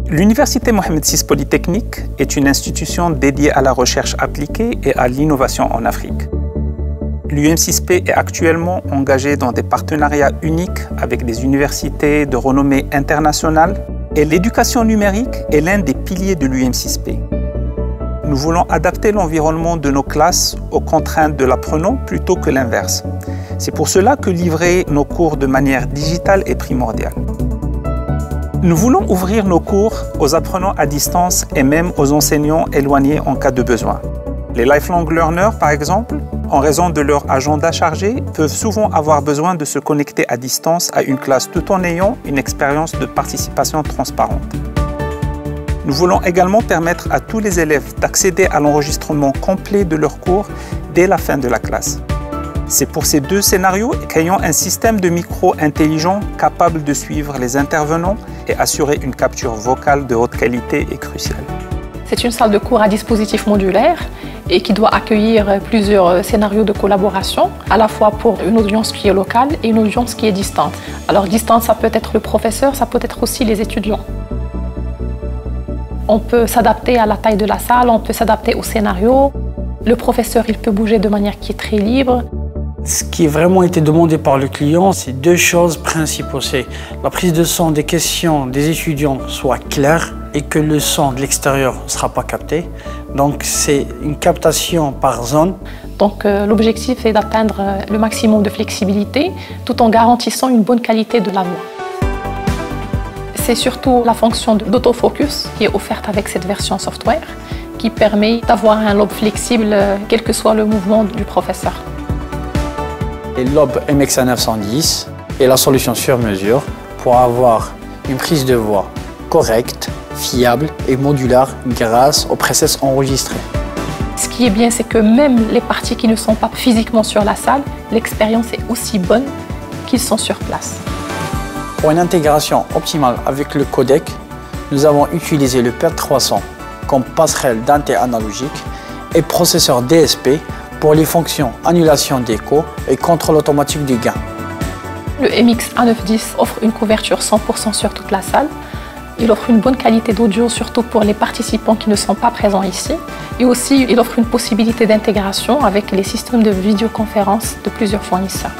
L'Université Mohamed VI Polytechnique est une institution dédiée à la recherche appliquée et à l'innovation en Afrique. L'UM6P est actuellement engagé dans des partenariats uniques avec des universités de renommée internationale et l'éducation numérique est l'un des piliers de l'UM6P. Nous voulons adapter l'environnement de nos classes aux contraintes de l'apprenant plutôt que l'inverse. C'est pour cela que livrer nos cours de manière digitale est primordial. Nous voulons ouvrir nos cours aux apprenants à distance et même aux enseignants éloignés en cas de besoin. Les lifelong learners, par exemple, en raison de leur agenda chargé, peuvent souvent avoir besoin de se connecter à distance à une classe tout en ayant une expérience de participation transparente. Nous voulons également permettre à tous les élèves d'accéder à l'enregistrement complet de leurs cours dès la fin de la classe. C'est pour ces deux scénarios qu'ayant un système de micro intelligent capable de suivre les intervenants et assurer une capture vocale de haute qualité est crucial. C'est une salle de cours à dispositif modulaire et qui doit accueillir plusieurs scénarios de collaboration, à la fois pour une audience qui est locale et une audience qui est distante. Alors distante, ça peut être le professeur, ça peut être aussi les étudiants. On peut s'adapter à la taille de la salle, on peut s'adapter au scénario. Le professeur, il peut bouger de manière qui est très libre. Ce qui a vraiment été demandé par le client, c'est deux choses principaux. C'est la prise de son des questions des étudiants soit claire et que le son de l'extérieur ne sera pas capté. Donc c'est une captation par zone. Donc l'objectif est d'atteindre le maximum de flexibilité tout en garantissant une bonne qualité de la voix. C'est surtout la fonction d'autofocus qui est offerte avec cette version software qui permet d'avoir un lobe flexible quel que soit le mouvement du professeur. Et le lobe MX910 est la solution sur mesure pour avoir une prise de voix correcte, fiable et modulaire grâce aux presets enregistrés. Ce qui est bien, c'est que même les parties qui ne sont pas physiquement sur la salle, l'expérience est aussi bonne qu'ils sont sur place. Pour une intégration optimale avec le codec, nous avons utilisé le PERT300 comme passerelle d'inté analogique et processeur DSP pour les fonctions annulation d'écho et contrôle automatique du gain. Le MX910 offre une couverture 100% sur toute la salle. Il offre une bonne qualité d'audio, surtout pour les participants qui ne sont pas présents ici. Et aussi, il offre une possibilité d'intégration avec les systèmes de vidéoconférence de plusieurs fournisseurs.